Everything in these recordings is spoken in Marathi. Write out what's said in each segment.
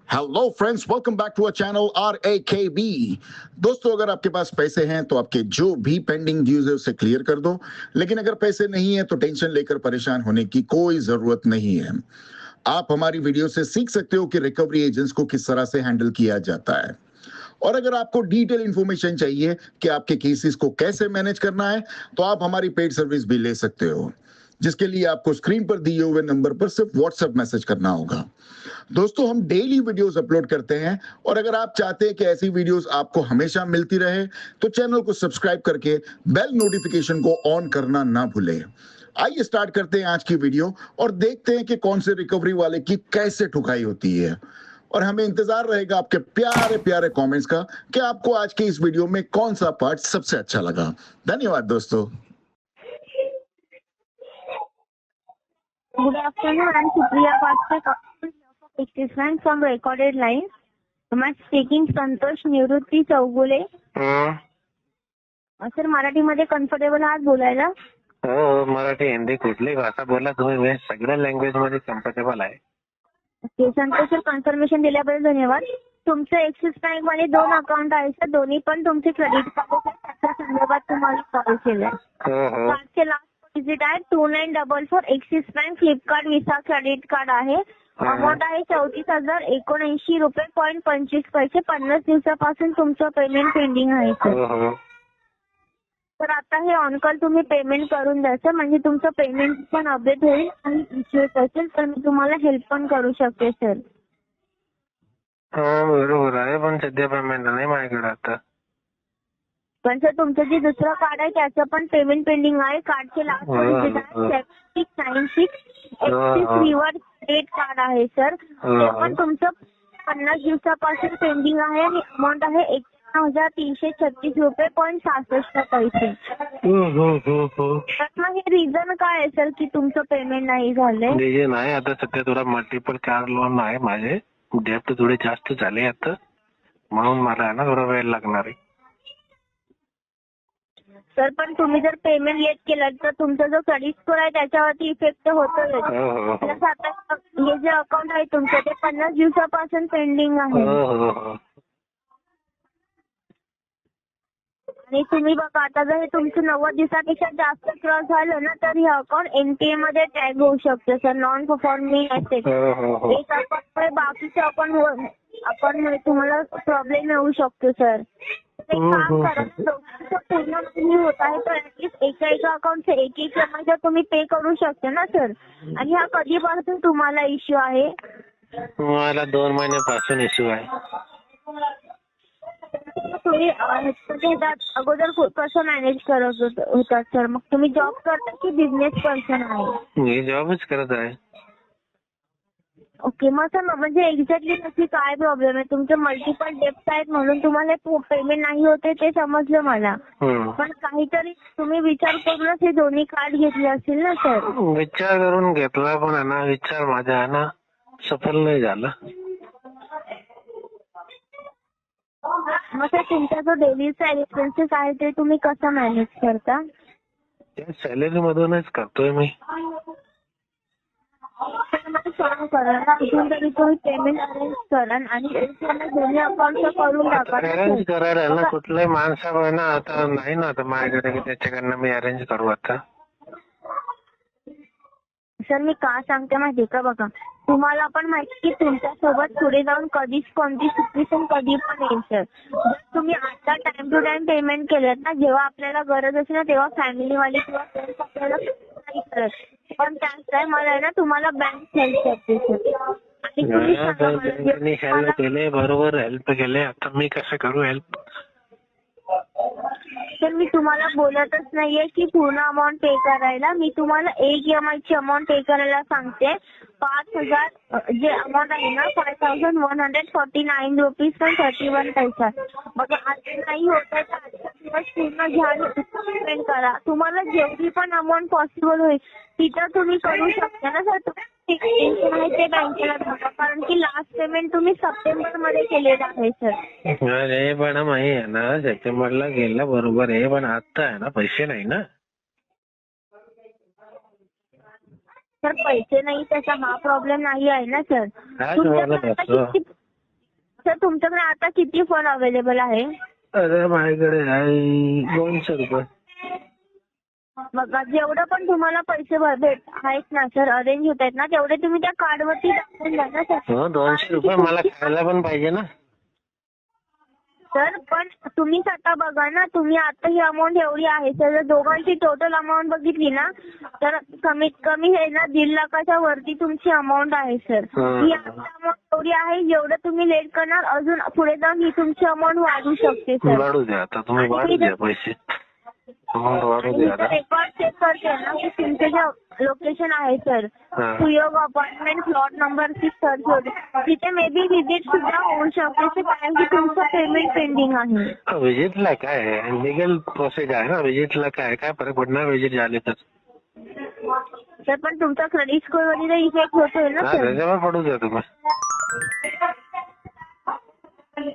Hello friends, welcome back to a channel RAKB। दोस्तों, अगर आपके पास पैसे हैं तो आपके जो भी पेंडिंग ड्यूज है उसे क्लियर कर दो। लेकिन अगर पैसे नहीं है तो टेंशन लेकर परेशान होने की कोई जरूरत नहीं है। आप हमारी वीडियो से सीख सकते हो कि रिकवरी एजेंट्स को किस तरह से हैंडल किया जाता है। और अगर आपको डिटेल इंफॉर्मेशन चाहिए कि आपके केसेस को कैसे मैनेज करना है तो आप हमारी पेड सर्विस भी ले सकते हो, जिसके लिए आपको स्क्रीन पर दिए हुए नंबर पर सिर्फ व्हाट्सएप मैसेज करना होगा। दोस्तों, हम डेली वीडियोस अपलोड करते हैं और अगर आप चाहते हैं कि ऐसी वीडियोस आपको हमेशा मिलती रहे तो चैनल को सब्सक्राइब करके बेल नोटिफिकेशन को ऑन करना ना भूलें। आइए स्टार्ट करते हैं आज की वीडियो और देखते हैं कि कौन से रिकवरी वाले की कैसे ठुकाई होती है। और हमें इंतजार रहेगा आपके प्यारे प्यारे कमेंट्स का कि आपको आज के इस वीडियो में कौन सा पार्ट सबसे अच्छा लगा। धन्यवाद दोस्तों। Good afternoon. I'm Supriya Pathak participant from recorded line. Am I speaking Santosh Nivrutti Chougule? Sir, मराठीमध्ये कम्फर्टेबल आहात बोलायला? हो, मराठी हिंदी कुठली भाषा बोला तुम्ही, मी सगळ्या लँग्वेज मध्ये कम्फर्टेबल आहे. ओके संतोष सर, कन्फर्मेशन दिल्याबद्दल धन्यवाद. तुमचं ऍक्सिस बँक मध्ये 2 अकाउंट आहेत सर, दोन्ही पण तुमचे क्रेडिट कार्ड आहेत. त्याच्या संदर्भात तुम्हाला कॉल केलाय. कार्डचे लास्ट डिजिट आहे 2944. Axis bank Flipkart visa credit card आहे. अमाऊंट आहे 34,079 रुपये पॉईंट 25 पैसे. 50 दिवसापासून तुमचं पेमेंट पेंडिंग आहे सर. तर आता हे ऑन कॉल तुम्ही पेमेंट करून द्या सर, म्हणजे तुमचं पेमेंट पण अपडेट होईल आणि इश्यूज असेल तर मी तुम्हाला हेल्प पण करू शकते सर. बरोबर आहे, पण सध्या पेमेंट नाही माझ्याकडे आता. पण सर, तुमचं जे दुसरं कार्ड आहे त्याचं पण पेमेंट पेंडिंग आहे. कार्डचे लास्ट डिजिट आहे 7696. ऍक्सिस रिवॉर्ड क्रेडिट कार्ड आहे सर, ते पण तुमचं 50 दिवसापासून पेंडिंग आहे आणि अमाऊंट आहे 51,336 रुपये पॉईंट 66 पैसे. तर मग हे रिझन काय आहे सर की तुमचं पेमेंट नाही झालंय? रिझन आहे आता सध्या थोडा मल्टिपल कार लोन आहे माझे, डेप्ट थोडे जास्त झाले आता, म्हणून मला आहे ना थोडा वेळ लागणार आहे. सर, पण तुम्ही जर पेमेंट लेट केलं तर तुमचा जो क्रेडिट स्कोर आहे त्याच्यावरती इफेक्ट होतोय. प्लस आता हे जे अकाउंट आहे तुमचं ते 50 दिवसापासून पेंडिंग आहे. आणि तुम्ही बघा, आता जर हे तुमचं 90 दिवसापेक्षा जास्त क्रॉस झालं ना तर हे अकाउंट एनपीए मध्ये टॅग होऊ शकतं सर, नॉन परफॉर्मिंग ऍसेट. एक अकाउंट बाकीच्या अकाउंटमुळे तुम्हाला प्रॉब्लेम येऊ शकतो सर. एक काम करा, पूर्ण तुम्ही होत आहे तर ऍटलीस्ट एका अकाउंटचे एक EMI जर तुम्ही पे करू शकता ना सर. आणि हा कधीपासून तुम्हाला इश्यू आहे? मला 2 महिन्यापासून इश्यू आहे. तुम्ही अगोदर कसं मॅनेज करत होतात सर? मग तुम्ही जॉब करता की बिझनेस पर्सन आहे? मी जॉबच करत आहे. ओके, मग सर म्हणजे एक्झॅक्टली नक्की काय प्रॉब्लेम आहे? तुमचे मल्टिपल डेप्ट आहेत म्हणून तुम्हाला पेमेंट नाही होते ते समजलं मला, पण काहीतरी तुम्ही विचार करूनच हे दोन्ही कार्ड घेतले असतील ना सर? विचार करून घेतला, पण आहे ना विचार माझा आहे ना सफल नाही झाला. मग सर, तुमचा जो डेलीचा एक्सपेन्सेस आहे ते तुम्ही कसं मॅनेज करता? त्या सॅलरी मधूनच करतोय मी. सॉल्व करा ना, इथून तरी तुम्ही पेमेंट अरेंज करा आणि दोन्ही अकाउंट करून टाका. अरेंज करायला ना कुठल्याही माणसावर ना आता नाही ना आता माझ्याकडे की त्याच्याकडनं मी अरेंज करू आता. सर, मी का सांगते माहिती का, बघा तुम्हाला पण माहिती की तुमच्यासोबत पुढे जाऊन कधीच कोणती सिच्युएशन कधी पण येईल सर. जर तुम्ही आता टाइम टू टाइम पेमेंट केलं ना, जेव्हा आपल्याला गरज असेल ना तेव्हा फॅमिलीवाले किंवा फ्रेंड्स आपल्याला नाही करत, पण त्याच टाइमला आहे ना तुम्हाला बँक हेल्प करते सर. आणि तुम्ही हेल्प केले, बरोबर हेल्प केले, आता मी कसं करू हेल्प? सर, मी तुम्हाला बोलतच नाहीये की पूर्ण अमाऊंट पे करायला, मी तुम्हाला एक EMI ची अमाऊंट पे करायला सांगते. 5,000 जे अमाऊंट आहे ना 5,149 रुपीज पण 31 पैसा. मग आज नाही होत आहे तर आजचा दिवस पूर्ण घ्या आणि पेमेंट करा. तुम्हाला जेवढी पण अमाऊंट पॉसिबल होईल तिथं तुम्ही करू शकता ना सर. टेन्शन आहे ते बँकेला दाखवा, कारण की लास्ट पेमेंट तुम्ही सप्टेंबर मध्ये केलेलं आहे सर. अरे पण माही आहे ना सप्टेंबरला गेला बरोबर आहे, पण आता आहे ना पैसे नाही ना सर. पैसे नाही त्याचा हा प्रॉब्लेम नाही आहे ना सर. काय तुम्हाला सर तुमच्याकडे आता किती फंड अवेलेबल आहे? अरे माझ्याकडे आहे 200 रुपये. बघा जेवढं पण तुम्हाला पैसे भेट आहेत ना सर, अरेंज होत आहेत ना, तेवढे तुम्ही त्या कार्डवरती टाकून द्या ना सर. हो 200 रुपये मला खायला पण पाहिजे ना सर. पण तुम्हीच आता बघा ना, तुम्ही आता ही अमाऊंट एवढी आहे सर, जर दोघांची टोटल अमाऊंट बघितली ना तर कमीत कमी आहे ना 1.5 लाखाच्या वरती तुमची अमाऊंट आहे सर. ही आता अमाऊंट एवढी आहे, जेवढं तुम्ही लेट करणार अजून पुढे जाऊन ही तुमची अमाऊंट वाढू शकते सर. वाढू द्या आता, तुम्ही वाढू द्या पैसे, अमाऊंट वाढू द्या आता. रेकॉर्ड चेक करते ना की तुमचे जे लोकेशन आहे सर, सुयोग अपार्टमेंट प्लॉट नंबर 6 सर्च होते, तिथे मे बी विजिट सुद्धा होऊ शकते कारण की तुमचं पेमेंट पेंडिंग आहे. विजिटला काय आहे, लिगल प्रोसेस आहे ना, विजिटला काय फरक पडणार विजिट झाले तर. सर पण तुमचा क्रेडिट स्कोर वरती इफेक्ट होतोय ना सर. त्याच्यावर पडू द्या तुम्ही,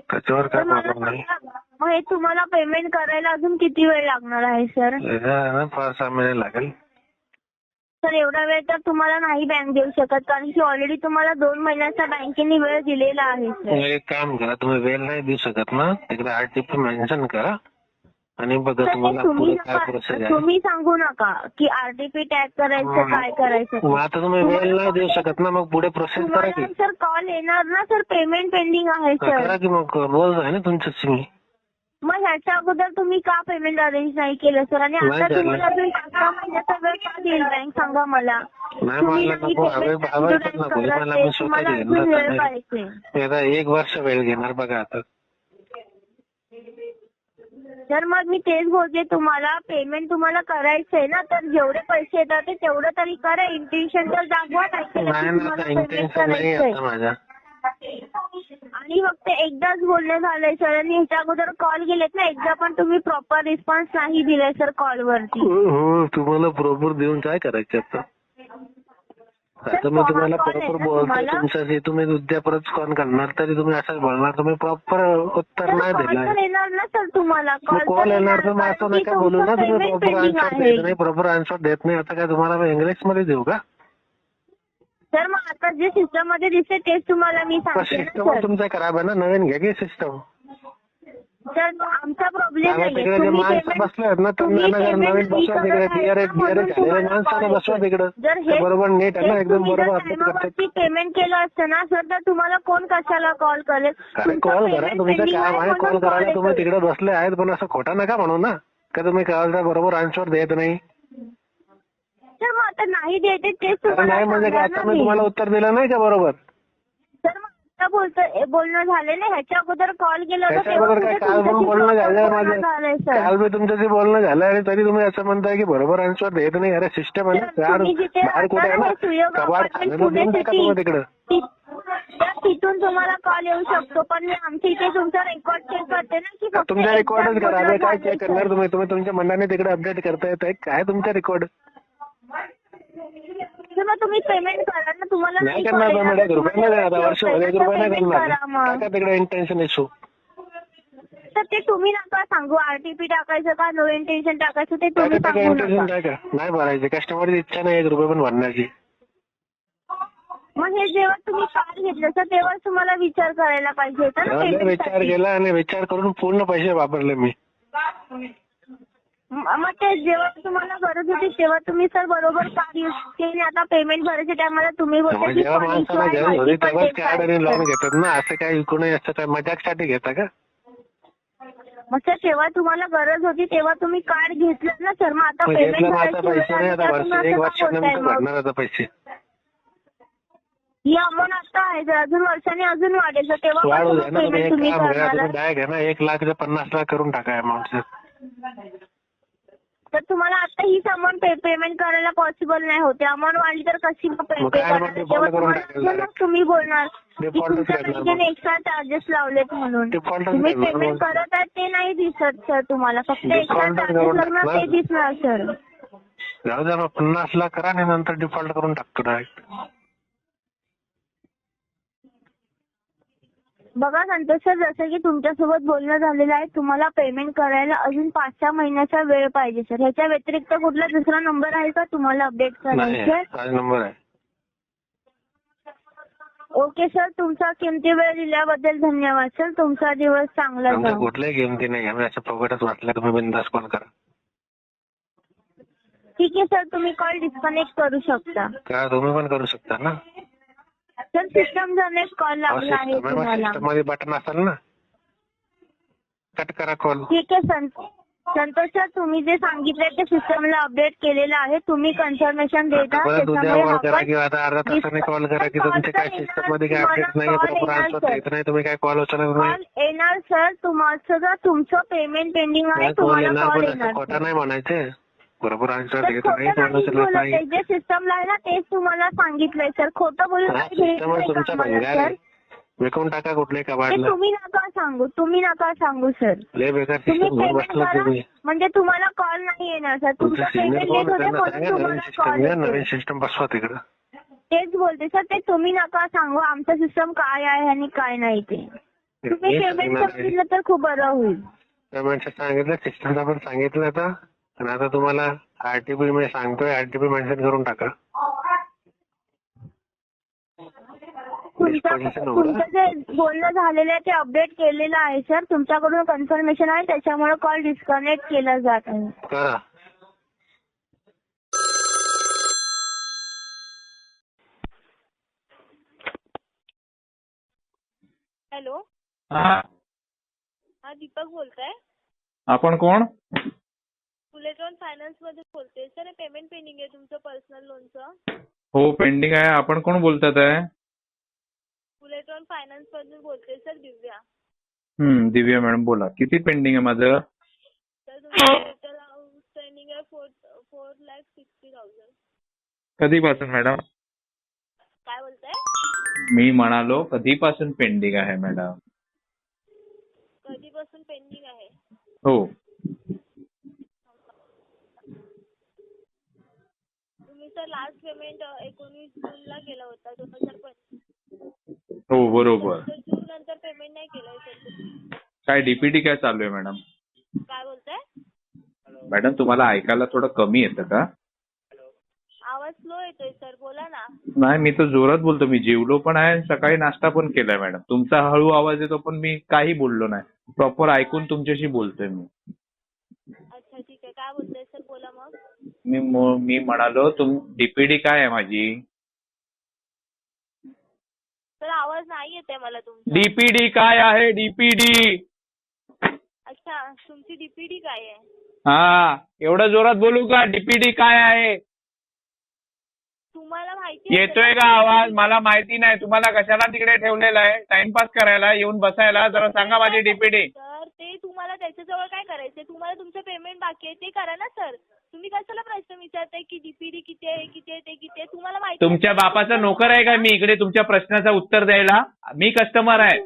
त्याच्यावर काय प्रॉब्लेम नाही. मग हे तुम्हाला पेमेंट करायला अजून किती वेळ लागणार आहे सर? 5-6 महिने लागेल सर. एवढा वेळ तर तुम्हाला नाही बँक देऊ शकत कारण की ऑलरेडी तुम्हाला 2 महिन्याचा बँकेने वेळ दिलेला आहे सर. एक काम करा, तुम्ही वेळ नाही देऊ शकत ना, तिकडे आरटीपी मेन्शन करा आणि बघा तुम्हाला पुढे काय प्रोसेस आहे. तुम्ही सांगू नका की आरटीपी टॅग करायचं काय करायचं. मग आता तुम्ही वेळ नाही देऊ शकत ना, मग पुढे प्रोसेस करा की. सर कॉल येणार ना सर, पेमेंट पेंडिंग आहे सर. करा की मग, रोज आहे ना तुमच्याशी मी. मग ह्याच्या अगोदर तुम्ही का पेमेंट अरेंज नाही केलं सर? आणि आता तुम्हाला अजून 5 महिन्याचा वेळ का देईल बँक सांगा मला? नाही मला नको, हवेच नको मला, मी स्वतः घेणार. आता 1 वर्ष वेळ घेणार बघा आता. सर मग मी तेच बोलते तुम्हाला, पेमेंट तुम्हाला करायचंय ना, तर जेवढे पैसे येतात ते तेवढं तरी करा. इंटेन्शन तर दाखवा नाही, इंटेन्शन नाही आता माझा. आणि फक्त एकदाच बोलणं झालंय सर, आणि ह्याच्या अगोदर कॉल गेलेत ना एकदा, पण तुम्ही प्रॉपर रिस्पॉन्स नाही दिलाय सर कॉलवरती. हो तुम्हाला प्रॉपर देऊन काय करायचं आता? आता मी तुम्हाला प्रॉपर बोलतोय तुमच्याशी, तुम्ही उद्या परत कॉल करणार तरी तुम्ही असंच बोलणार, तुम्ही प्रॉपर उत्तर नाही दिलं. येणार ना सर तुम्हाला कॉल येणार तर मग असं नका बोलू ना, तुम्ही प्रॉपर आन्सर देत नाही, प्रॉपर आन्सर देत नाही. आता काय तुम्हाला इंग्लिश मध्ये देऊ का सर? मग आता जे सिस्टम मध्ये दिसते तेच तुम्हाला मी सांगते. सिस्टम तुमचा खराब आहे ना, नवीन घ्या की सिस्टम. सर आमचा प्रॉब्लेम नाही, तिकडे जे माणसं बसले आहेत ना त्यांना नवीन बसवा, तिकडे झालेले माणसाला बसवा तिकडे, बरोबर नीट आहे ना, एकदम बरोबर अपडेट करतात. पेमेंट केलं असतं ना सर तर तुम्हाला कोण कशाला कॉल करेल? कॉल करा, तुमचं काम आहे कॉल करायला, तुम्ही तिकडे बसले आहेत, पण असं खोटा नका म्हणू ना का तुम्ही कॉलचा बरोबर आन्सर देत नाही. सर मग आता नाही देते तेच नाही म्हणजे काय, आता मी तुम्हाला उत्तर दिलं नाही का बरोबर? सर मग आता बोलणं झालं नाही, ह्याच्या अगोदर कॉल केला होता त्याच्याबरोबर काय काल पण बोलणं झालं माझं, काल मी तुमच्याशी बोलणं झालं आणि तरी तुम्ही असं म्हणताय की बरोबर आन्सर देत नाही. अरे सिस्टम आहे ना, बाहेर कुठे आहे ना, कबाड देऊन टाका तुम्ही तिकडं. तिथून तुम्हाला कॉल येऊ शकतो, पण मी आमच्या इथे तुमचा रेकॉर्ड चेक करते ना की तुमचा रेकॉर्डच करा. काय चेक करणार तुम्ही तुमच्या मनाने तिकडे अपडेट करता येत आहे काय तुमचा रेकॉर्ड? मग तुम्ही पेमेंट करा ना, तुम्हाला नाही करणार पेमेंट, 1 रुपया नाही देणार, वर्षभर 1 रुपया नाही करणार. काय तिकडे इंटेन्शन इश्यू? तर ते तुम्ही नका सांगू, आरटीपी टाकायचं का नो इंटेन्शन टाकायचं ते तुम्ही सांगू नका. नाही भरायचे, कस्टमरची इच्छा नाही 1 रुपया पण भरण्याची. मग हे जेव्हा तुम्ही कार्ड घेतलं तर तेव्हा तुम्हाला विचार करायला पाहिजे होता ना. विचार केला आणि विचार करून पूर्ण पैसे वापरले मी. मग ते जेव्हा तुम्हाला गरज होती तेव्हा तुम्ही सर बरोबर कार्ड यूज केले, आता पेमेंट भरायच्या टायमाला तुम्ही बोलता जेव्हा माणसाला गरज होती तेव्हाच कार्ड आणि लोन घेतात ना, असं काय विकून असं काय मजाकसाठी घेता का? मग सर जेव्हा तुम्हाला गरज होती तेव्हा तुम्ही कार्ड घेतलं ना सर, मग आता पेमेंट पैसे नाही, आता 1 वर्षाने भरणार आता पैसे. ही अमाऊंट आता आहे जर अजून वर्षाने अजून वाढेल तर तेव्हा वाढू द्या ना. तुम्ही एक काम करा, तुम्ही बॅग आहे ना 1 लाख 50 लाख करून टाका अमाऊंट. तर तुम्हाला आता हीच अमाऊंट पेमेंट करायला पॉसिबल नाही होते, अमाऊंट वाढली तर कशी पे करणार? तेव्हा तुम्ही बोलणार तुमच्या बँकेने एक्स्ट्रा चार्जेस लावलेत म्हणून. तुम्ही पेमेंट करत आहे ते नाही दिसत सर तुम्हाला, फक्त एक्स्ट्रा चार्जेस लागणार ते दिसणार सर. जाऊ द्या, 50 लाख करा आणि नंतर डिफॉल्ट करून टाकतो डायरेक्ट. बघा संतोष सर, जसं की तुमच्यासोबत बोलणं झालेलं आहे, तुम्हाला पेमेंट करायला अजून 5-6 महिन्याचा वेळ पाहिजे सर. ह्याच्या व्यतिरिक्त कुठला दुसरा नंबर आहे का तुम्हाला अपडेट करायचा? नंबर आहे. ओके सर, तुमचा किमती वेळ दिल्याबद्दल धन्यवाद सर. तुमचा दिवस चांगला आमच्या जाओ. कुठल्याही किमती नाही. आम्ही असं फुकटच वाटलं तुम्ही बिनधास्त कॉल करा. ठीक आहे सर, तुम्ही कॉल डिस्कनेक्ट करू शकता. का तुम्ही पण करू शकता ना. सर सिस्टम जर कॉल लागला आहे तुम्हाला. सिस्टम मध्ये बटन असेल ना, कट करा कॉल. ठीक आहे संतोष सर, तुम्ही जे सांगितले ते सिस्टमला अपडेट केलेलं आहे. तुम्ही कन्फर्मेशन देता. उद्या कॉल करा किंवा आता अर्धा तासाने कॉल करा की तुमचे काय सिस्टम मध्ये काय अपडेट नाही, प्रॉपर आन्सर येत नाही, तुम्ही काय कॉल उचलत नाही. कॉल येणार सर. तुम्हाला तुमचं पेमेंट पेंडिंग आहे, कॉल तुम्हाला येणार, कॉल पण असं येणार. खोटं नाही म्हणायचे. बरोबर आन्सर सर, देत खोटं नाही, नाही उचलत बोलत नाही. आहे. जे सिस्टमला आहे ना तेच तुम्हाला सांगितलंय सर. खोटं बोलून काही सिस्टम घ्यायचं नाही तुमचा कामाला भंगार सर. आहे. विकून टाका कुठल्याही ते कबाडला. तुम्ही नका सांगू सर. लय बेकार तुम्ही सिस्टम घेऊन पेमेंट बसला करा तुम्ही. म्हणजे तुम्हाला कॉल नाही येणार सर. तुमचं तुमचं सिग्नल पेमेंट कोण लेट होते त्यांना म्हणून सांगा, नवीन तुम्हाला सिस्टम कॉल घ्या, येतो. नवीन सिस्टम बसवा तिकडं. तेच बोलते सर. ते तुम्ही नका सांगू आमचं सिस्टम काय आहे आणि काय नाही ते. तुम्ही पेमेंट सांगितलं तर खूप बरं होईल. पेमेंटचं सांगितलं, सिस्टमचं पण सांगितलं आता. आणि आता तुम्हाला आरटीपी मी सांगतोय, आरटीपी मेन्शन करून टाका. तुमचं जे बोलणं झालेलं आहे ते अपडेट केलेलं आहे सर. तुमच्याकडून कन्फर्मेशन आहे, त्याच्यामुळे कॉल डिस्कनेक्ट केला जात आहे. करा. हॅलो, हा, हा दीपक बोलताय. आपण कोण? बुलेट्रॉन फायनान्स मध्ये बोलते सर. पेमेंट पेंडिंग आहे तुमचं पर्सनल लोनचं. हो, पेंडिंग आहे. आपण कोण बोलतात आहे? बुलेट्रॉन फायनान्स मधून बोलते सर, दिव्या. दिव्या मॅडम बोला. किती पेंडिंग आहे माझं? सर तुमचं आउटस्टँडिंग आहे 4,60,000. कधीपासून मॅडम? काय बोलताय? मी म्हणालो कधीपासून पेंडिंग आहे मॅडम? कधीपासून पेंडिंग आहे? हो. तुम्ही सर लास्ट पेमेंट 19 जूनला केला होता 2025. हो बरोबर. जून नंतर पेमेंट नाही केलंय सर. काय डीपीटी काय चालू आहे मॅडम? काय बोलताय? मॅडम तुम्हाला ऐकायला थोडं कमी येतं का? आवाज स्लो येतोय सर, बोला ना. नाही, मी तर जोरात बोलतो. मी जेवलो पण आहे, सकाळी नाश्ता पण केलाय मॅडम. तुमचा हळू आवाज येतो पण मी काही बोललो नाही. प्रॉपर ऐकून तुमच्याशी बोलतोय मी. अच्छा ठीक आहे. काय बोलताय सर, बोला मग. मी म्हणालो डीपीडी काय आहे माझी? सर आवाज नाही येते मला तुमचा. डीपीडी काय आहे? डीपीडी. अच्छा, तुमची डीपीडी काय आहे? हा, एवढं जोरात बोलू का? डीपीडी काय आहे? तुम्हाला माहिती येतोय का आवाज? मला माहिती नाही. तुम्हाला कशाला तिकडे ठेवलेलं आहे? टाइमपास करायला, येऊन बसायला? जरा सांगा माझी डीपीडी. सर ते तुम्हाला त्याच्याजवळ काय करायचंय? तुम्हाला तुमचं पेमेंट बाकी आहे ते करा ना सर. तुम्ही कशाला प्रश्न विचारताय की डीपीडी किती आहे, किती आहे, ते किती आहे? तुम्हाला माहिती तुमच्या बापाचा नोकर आहे का मी इकडे तुमच्या प्रश्नाचं उत्तर द्यायला? मी कस्टमर आहे.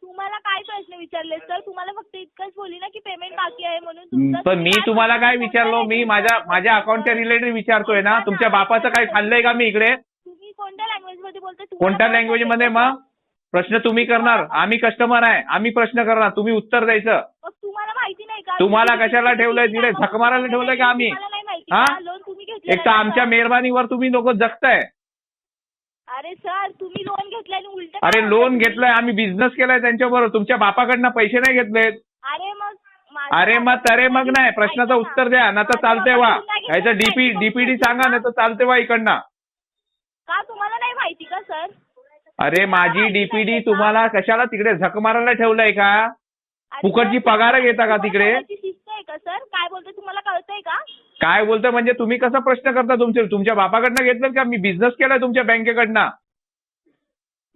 तुम्हाला काय प्रश्न विचारले सर? तुम्हाला फक्त इतकंच बोलली ना की पेमेंट बाकी आहे म्हणून. पण मी तुम्हाला काय विचारलो? मी माझ्या अकाउंटच्या रिलेटेड विचारतोय ना. तुमच्या बापाचं काय खाल्लंय का मी इकडे? तुम्ही कोणत्या लँग्वेज मध्ये बोलताय? कोणत्या लँग्वेज मध्ये? मग प्रश्न तुम्ही करणार, आम्ही कस्टमर आहे, आम्ही प्रश्न करणार, तुम्ही उत्तर द्यायचं. मग तुम्हाला माहिती नाही का? तुम्हाला कशाला ठेवलंय तिकडे? झक मारायला ठेवलंय का आम्ही? हा, लोन तुम्ही घेतलं. एक तर आमच्या मेहरबानीवर तुम्ही लोक जगताय. अरे सर तुम्ही लोन घेतलंय आणि उलट. अरे लोन घेतलंय, आम्ही बिझनेस केलाय त्यांच्याबरोबर. तुमच्या बापाकडनं पैसे नाही घेतलेत. अरे मग नाही, प्रश्नाचं उत्तर द्या. ना तर चालते वा. याचं डीपीडी सांगा, नाही तर चालते वा इकडनं. का तुम्हाला नाही माहिती का सर? अरे माझी डीपीडी तुम्हाला कशाला तिकडे झक मारायला ठेवलंय का? फुकटची पगार घेता का तिकडे? शिस्त आहे का सर? काय बोलतोय तुम्हाला कळतंय का? काय बोलतोय म्हणजे तुम्ही कसा प्रश्न करता? तुमच्या बापाकडनं घेतलं का? मी बिझनेस केलाय तुमच्या बँकेकडनं.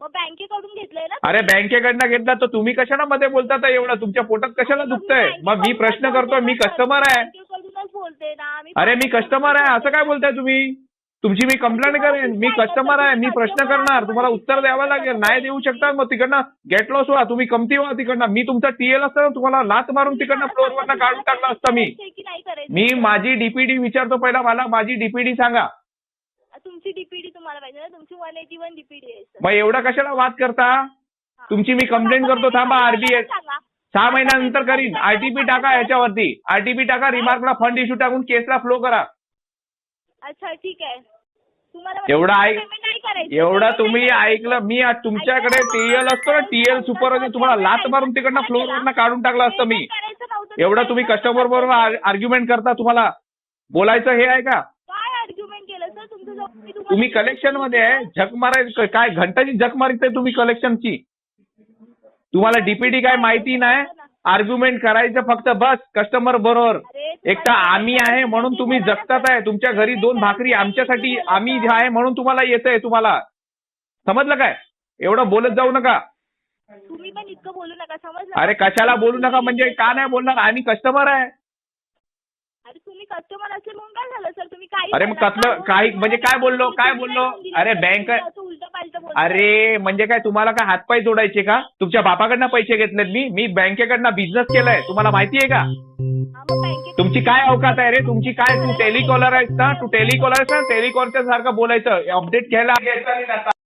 मग बँकेकडून घेतलंय ना? अरे बँकेकडनं घेतला तर तुम्ही कशाला मध्ये बोलतात एवढं? तुमच्या पोटात कशाला दुखतंय? मग मी प्रश्न करतोय, मी कस्टमर आहे. बँकेकडूनच बोलते ना. अरे मी कस्टमर आहे, असं काय बोलताय तुम्ही? तुमची मी कंप्लेंट करेन. मी कस्टमर आहे, मी प्रश्न करणार, तुम्हाला उत्तर द्यावं लागेल. नाही देऊ शकता मग तिकडनं गेट लॉस व्हा, तुम्ही कमती व्हा तिकडनं. मी तुमचा टीएल असतं, तुम्हाला लात मारून तिकडनं फ्लोअरवरनं काढून टाकलं असतं मी माझी डीपीडी विचारतो पहिला. मला माझी डीपीडी सांगा. तुमची डीपीडी तुम्हाला पाहिजे ना? तुमची 181 डीपीडी आहे सर. मग एवढा कशाला वाद करता? तुमची मी कंप्लेंट करतो. थांबा, आरबीआय 6 महिन्यानंतर करीन. आरटीपी टाका याच्यावरती, आरटीपी टाका, रिमार्कला फंड इश्यू टाकून केसला फ्लो करा. अच्छा ठीक आहे. एवढं एवढं तुम्ही ऐकलं. मी आज तुमच्याकडे टीएल असतो ना, टीएल सुपरवायझर, तुम्हाला लात मारून तिकडनं फ्लोअरवरनं काढून टाकलं असतं मी. एवढं तुम्ही कस्टमर बरोबर आर्ग्युमेंट करता. तुम्हाला बोलायचं हे आहे का? काय आर्ग्युमेंट केलं सर तुमचं? तुम्ही कलेक्शन मध्ये आहे, झक मारायचं काय घंटाची झक मारताय तुम्ही कलेक्शनची. तुम्हाला डीपीडी काय माहिती नाही. आर्ग्युमेंट करायचं फक्त बस कस्टमर बरोबर. एक तर आम्ही आहे म्हणून तुम्ही जगतात आहे. तुमच्या घरी 2 भाकरी आमच्यासाठी आम्ही आहे म्हणून तुम्हाला येतंय. तुम्हाला समजलं काय? एवढं बोलत जाऊ नका. तुम्ही पण इतकं बोलू नका, समजलं? अरे कशाला बोलू नका म्हणजे का नाही बोलणार? आम्ही कस्टमर आहे. अरे तुम्ही कस्टमर असेल म्हणून काय झालं सर? तुम्ही काही अरे मग कसलं काही म्हणजे काय बोललो? अरे बँक अरे म्हणजे काय तुम्हाला काय हातपाय जोडायचे का? तुमच्या बापाकडनं पैसे घेतलेत मी बँकेकडनं बिझनेस केलाय. तुम्हाला माहिती आहे का? तुमची काय अवकात आहे रे? तुमची काय? तू टेलिकॉलर आहेस ना? तू टेलिकॉलर आहेस ना? टेलिकॉलरच्या सारखं बोलायचं. अपडेट घ्यायला